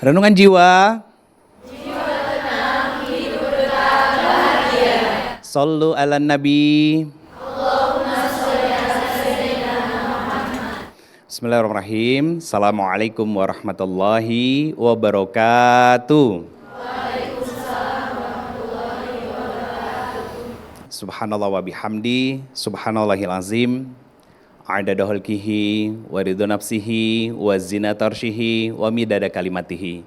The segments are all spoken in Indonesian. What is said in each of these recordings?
Renungan jiwa. Sallu ala nabi. Bismillahirrahmanirrahim. Assalamualaikum warahmatullahi wabarakatuh. Subhanallah wa bihamdi, subhanallahil azim. Adada khalqihi wa ridha nafsihi wa zinata arsyihi wa midada kalimatihi.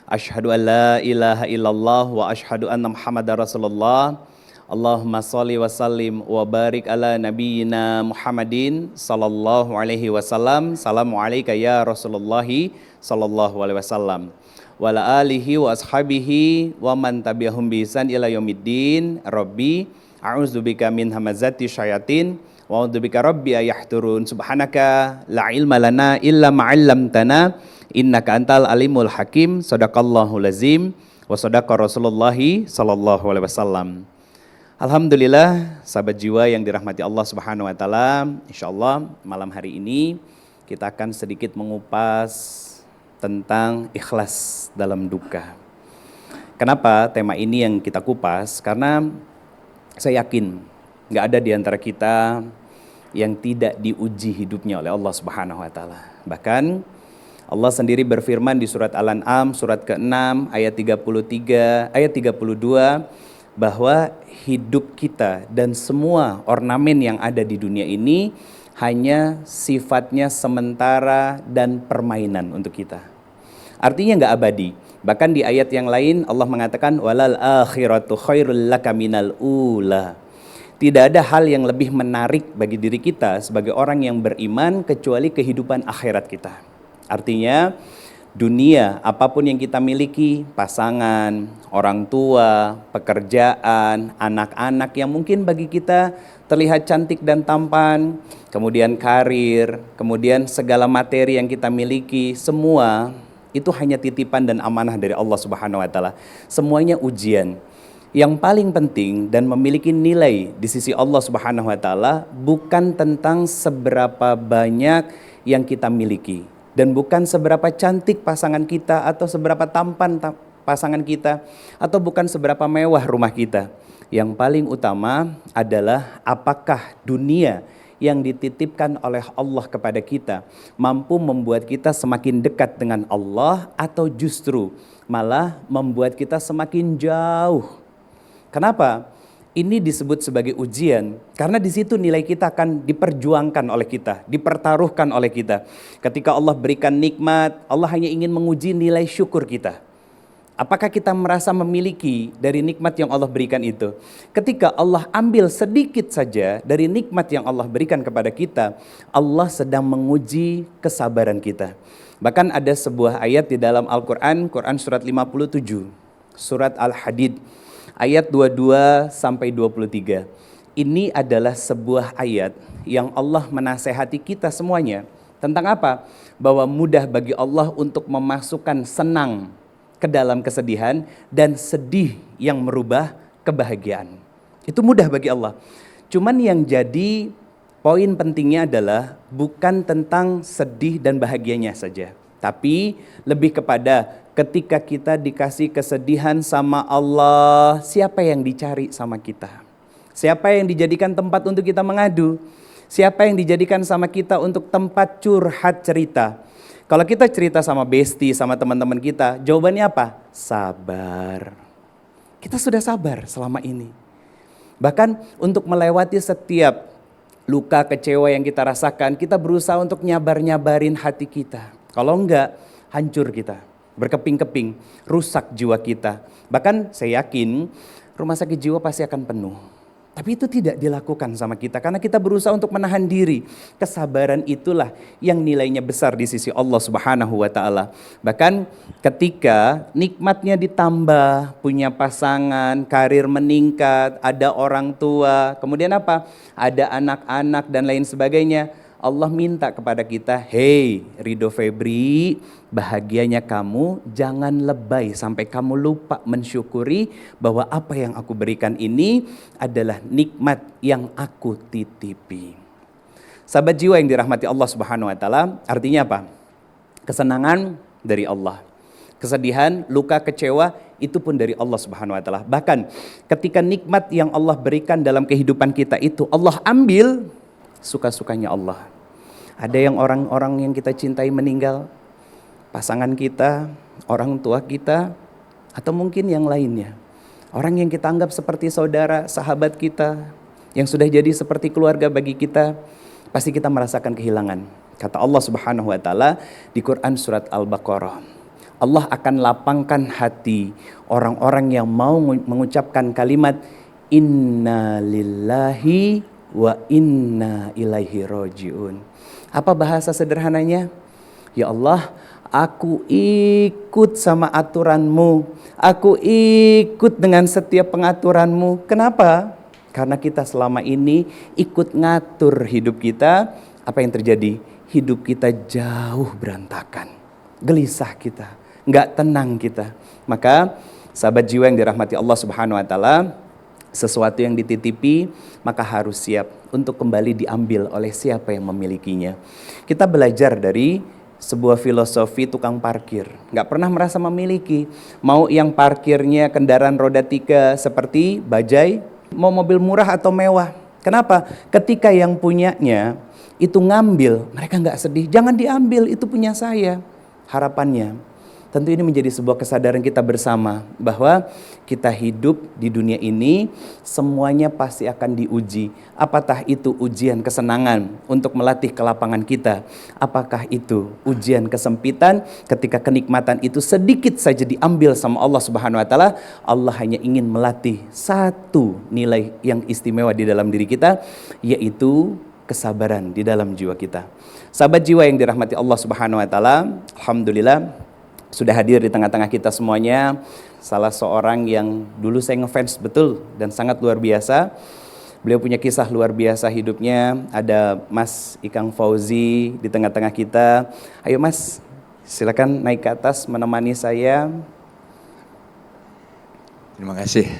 Asyhadu an la ilaha illallah wa asyhadu anna Muhammadar Rasulullah. Allahumma shalli wa sallim wa barik ala nabiyyina Muhammadin sallallahu alaihi wasallam. Salamu alayka ya Rasulullah sallallahu alaihi wasallam. Wa ala alihi wa ashabihi wa man tabi'ahum bi ihsan ila yaumiddin. Rabbi a'udzubika min hamazati syayatin wa a'udzubika rabbi ayahdurun. Subhanaka la ilma lana illa ma 'allamtana innaka antal alimul hakim. Shadaqallahul azim wa shadaqa Rasulullah sallallahu alaihi wasallam. Alhamdulillah, sahabat jiwa yang dirahmati Allah Subhanahu wa taala, insyaallah malam hari ini kita akan sedikit mengupas tentang ikhlas dalam duka. Kenapa tema ini yang kita kupas? Karena saya yakin gak ada di antara kita yang tidak diuji hidupnya oleh Allah Subhanahu wa taala. Bahkan Allah sendiri berfirman di surat Al-An'am surat ke-6 ayat 33, ayat 32 bahwa hidup kita dan semua ornamen yang ada di dunia ini hanya sifatnya sementara dan permainan untuk kita. Artinya gak abadi. Bahkan di ayat yang lain Allah mengatakan walal akhiratu khairul laka minal ula. Tidak ada hal yang lebih menarik bagi diri kita sebagai orang yang beriman kecuali kehidupan akhirat kita. Artinya dunia apapun yang kita miliki, pasangan, orang tua, pekerjaan, anak-anak yang mungkin bagi kita terlihat cantik dan tampan, kemudian karir, kemudian segala materi yang kita miliki, semua itu hanya titipan dan amanah dari Allah Subhanahu wa taala. Semuanya ujian. Yang paling penting dan memiliki nilai di sisi Allah Subhanahu wa taala bukan tentang seberapa banyak yang kita miliki dan bukan seberapa cantik pasangan kita atau seberapa tampan pasangan kita atau bukan seberapa mewah rumah kita. Yang paling utama adalah apakah dunia yang dititipkan oleh Allah kepada kita mampu membuat kita semakin dekat dengan Allah atau justru malah membuat kita semakin jauh. Kenapa? Ini disebut sebagai ujian karena di situ nilai kita akan diperjuangkan oleh kita, dipertaruhkan oleh kita. Ketika Allah berikan nikmat, Allah hanya ingin menguji nilai syukur kita. Apakah kita merasa memiliki dari nikmat yang Allah berikan itu? Ketika Allah ambil sedikit saja dari nikmat yang Allah berikan kepada kita, Allah sedang menguji kesabaran kita. Bahkan ada sebuah ayat di dalam Al-Quran, Quran surat 57, surat Al-Hadid, ayat 22 sampai 23. Ini adalah sebuah ayat yang Allah menasehati kita semuanya. Tentang apa? Bahwa mudah bagi Allah untuk memasukkan senang ke dalam kesedihan dan sedih yang merubah kebahagiaan. Itu mudah bagi Allah. Cuman yang jadi poin pentingnya adalah bukan tentang sedih dan bahagianya saja. Tapi lebih kepada ketika kita dikasih kesedihan sama Allah, siapa yang dicari sama kita? Siapa yang dijadikan tempat untuk kita mengadu? Siapa yang dijadikan sama kita untuk tempat curhat cerita? Kalau kita cerita sama bestie, sama teman-teman kita, jawabannya apa? Sabar. Kita sudah sabar selama ini. Bahkan untuk melewati setiap luka kecewa yang kita rasakan, kita berusaha untuk nyabar-nyabarin hati kita. Kalau enggak, hancur kita, berkeping-keping, rusak jiwa kita. Bahkan saya yakin rumah sakit jiwa pasti akan penuh. Tapi itu tidak dilakukan sama kita karena kita berusaha untuk menahan diri. Kesabaran itulah yang nilainya besar di sisi Allah Subhanahu wa taala. Bahkan ketika nikmatnya ditambah, punya pasangan, karir meningkat, ada orang tua, kemudian apa? Ada anak-anak dan lain sebagainya. Allah minta kepada kita, "Hei Ridho Febri, bahagianya kamu jangan lebay sampai kamu lupa mensyukuri bahwa apa yang aku berikan ini adalah nikmat yang aku titipi." Sahabat jiwa yang dirahmati Allah Subhanahu wa taala, artinya apa? Kesenangan dari Allah. Kesedihan, luka, kecewa, itu pun dari Allah Subhanahu wa taala. Bahkan ketika nikmat yang Allah berikan dalam kehidupan kita itu Allah ambil, suka-sukanya Allah. Ada yang orang-orang yang kita cintai meninggal, pasangan kita, orang tua kita, atau mungkin yang lainnya. Orang yang kita anggap seperti saudara, sahabat kita, yang sudah jadi seperti keluarga bagi kita, pasti kita merasakan kehilangan. Kata Allah Subhanahu wa taala di Quran surat Al-Baqarah, Allah akan lapangkan hati orang-orang yang mau mengucapkan kalimat inna lillahi wa inna ilaihi rajiun. Apa bahasa sederhananya? Ya Allah, aku ikut sama aturanmu, aku ikut dengan setiap pengaturanmu. Kenapa? Karena kita selama ini ikut ngatur hidup kita. Apa yang terjadi? Hidup kita jauh berantakan, gelisah kita, nggak tenang kita. Maka sahabat jiwa yang dirahmati Allah Subhanahu wa taala, sesuatu yang dititipi maka harus siap untuk kembali diambil oleh siapa yang memilikinya. Kita belajar dari sebuah filosofi tukang parkir, nggak pernah merasa memiliki. Mau yang parkirnya kendaraan roda 3 seperti bajai, mau mobil murah atau mewah. Kenapa? Ketika yang punyanya itu ngambil, mereka nggak sedih. Jangan diambil, itu punya saya. Harapannya, tentu ini menjadi sebuah kesadaran kita bersama bahwa kita hidup di dunia ini semuanya pasti akan diuji. Apakah itu ujian kesenangan untuk melatih kelapangan kita? Apakah itu ujian kesempitan ketika kenikmatan itu sedikit saja diambil sama Allah Subhanahu wa taala? Allah hanya ingin melatih satu nilai yang istimewa di dalam diri kita, yaitu kesabaran di dalam jiwa kita. Sahabat jiwa yang dirahmati Allah Subhanahu wa taala, alhamdulillah sudah hadir di tengah-tengah kita semuanya salah seorang yang dulu saya ngefans betul dan sangat luar biasa. Beliau punya kisah luar biasa hidupnya. Ada Mas Ikang Fauzi di tengah-tengah kita. Ayo Mas, silakan naik ke atas menemani saya. Terima kasih.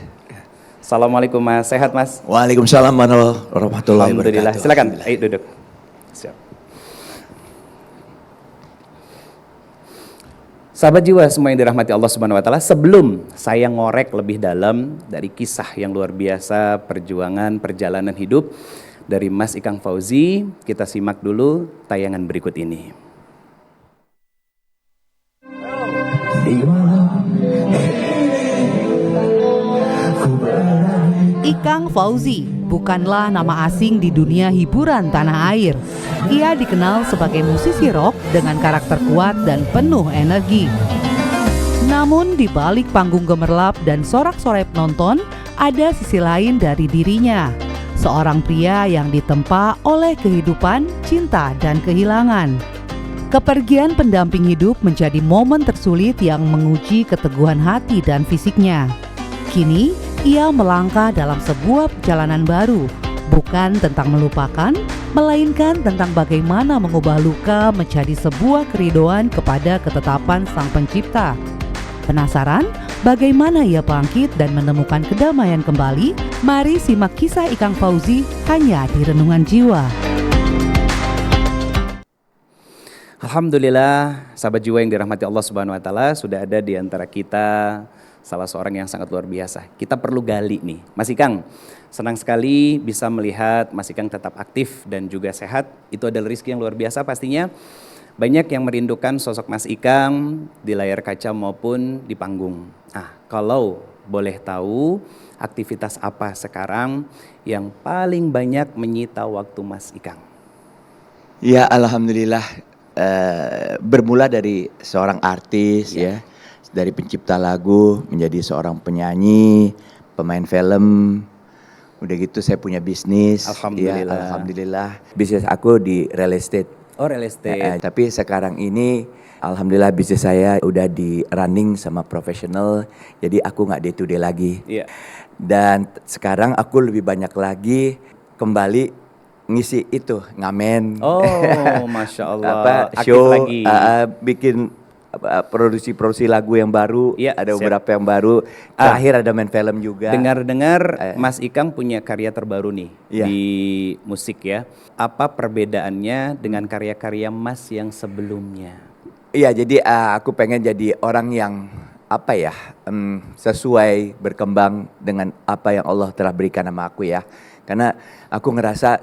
Assalamualaikum Mas, sehat Mas? Waalaikumsalam warahmatullahi wabarakatuh. Silakan, ayo duduk. Siap. Sahabat jiwa semua yang dirahmati Allah Subhanahu wa taala, sebelum saya ngorek lebih dalam dari kisah yang luar biasa, perjuangan, perjalanan hidup dari Mas Ikang Fauzi, kita simak dulu tayangan berikut ini. Ikang Fauzi bukanlah nama asing di dunia hiburan tanah air. Ia dikenal sebagai musisi rock dengan karakter kuat dan penuh energi. Namun di balik panggung gemerlap dan sorak-sorai penonton, ada sisi lain dari dirinya. Seorang pria yang ditempa oleh kehidupan, cinta, dan kehilangan. Kepergian pendamping hidup menjadi momen tersulit yang menguji keteguhan hati dan fisiknya. Kini, ia melangkah dalam sebuah perjalanan baru, bukan tentang melupakan, melainkan tentang bagaimana mengubah luka menjadi sebuah keridoan kepada ketetapan Sang Pencipta. Penasaran bagaimana ia bangkit dan menemukan kedamaian kembali? Mari simak kisah Ikang Fauzi hanya di Renungan Jiwa. Alhamdulillah, sahabat jiwa yang dirahmati Allah Subhanahu wa taala, sudah ada di antara kita salah seorang yang sangat luar biasa. Kita perlu gali nih. Mas Ikang, senang sekali bisa melihat Mas Ikang tetap aktif dan juga sehat. Itu adalah rezeki yang luar biasa pastinya. Banyak yang merindukan sosok Mas Ikang di layar kaca maupun di panggung. Kalau boleh tahu, aktivitas apa sekarang yang paling banyak menyita waktu Mas Ikang? Ya, alhamdulillah, bermula dari seorang artis ya. Dari pencipta lagu menjadi seorang penyanyi, pemain film. Udah gitu saya punya bisnis. Alhamdulillah. Ya, alhamdulillah. Bisnis aku di real estate. Oh, real estate. Tapi sekarang ini alhamdulillah bisnis saya udah di running sama profesional. Jadi aku nggak day to day lagi. Iya. Dan sekarang aku lebih banyak lagi kembali ngisi itu, ngamen. Oh, Masya Allah. Aktif show, lagi. bikin produksi lagu yang baru, ya, ada siap. beberapa yang baru. Terakhir ada main film juga. Dengar-dengar Mas Ikang punya karya terbaru nih Iya. di musik ya. Apa perbedaannya dengan karya-karya Mas yang sebelumnya? Iya, jadi aku pengen jadi orang yang apa ya, sesuai berkembang dengan apa yang Allah telah berikan sama aku ya. Karena aku ngerasa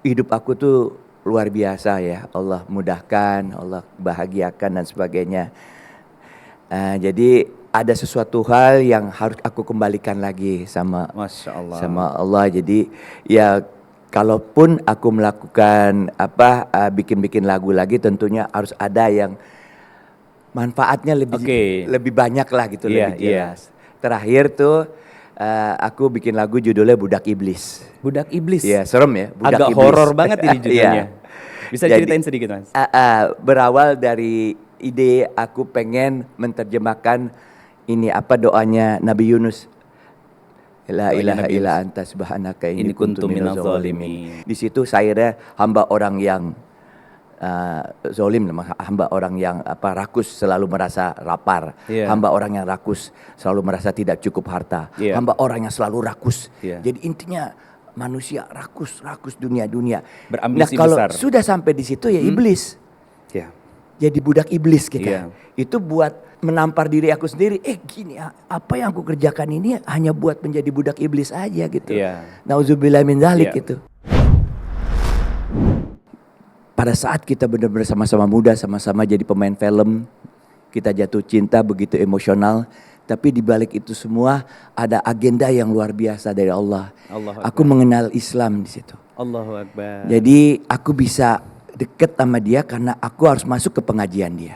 hidup aku tuh luar biasa ya. Allah mudahkan, Allah bahagiakan dan sebagainya. Jadi ada sesuatu hal yang harus aku kembalikan lagi sama Masya Allah. sama Allah. Jadi ya kalaupun aku melakukan bikin lagu lagi, tentunya harus ada yang manfaatnya lebih banyak lah gitu, Iya, lebih jelas. Terakhir tuh aku bikin lagu judulnya Budak Iblis. Budak Iblis. Iya, serem ya. Budak Agak Iblis. horor banget ini judulnya. Iya. Bisa Jadi, ceritain sedikit Mas? Berawal dari ide aku pengen menerjemahkan ini doanya Nabi Yunus. La ilaha illa anta subhanaka inni kuntu minaz zalimin. Di situ saya hamba orang yang zolim, hamba orang yang rakus, selalu merasa lapar, hamba orang yang rakus, selalu merasa tidak cukup harta, hamba orang yang selalu rakus. Jadi intinya manusia rakus dunia. Berambisi kalau besar. sudah sampai di situ ya iblis. Jadi budak iblis kita. Itu buat menampar diri aku sendiri. Gini, apa yang aku kerjakan ini hanya buat menjadi budak iblis aja gitu. Nauzubillah min dzalik gitu. Pada saat kita benar-benar sama-sama muda, sama-sama jadi pemain film, kita jatuh cinta begitu emosional, tapi di balik itu semua ada agenda yang luar biasa dari Allah. Aku mengenal Islam di situ. Allahu Akbar. Jadi aku bisa deket sama dia karena aku harus masuk ke pengajian dia.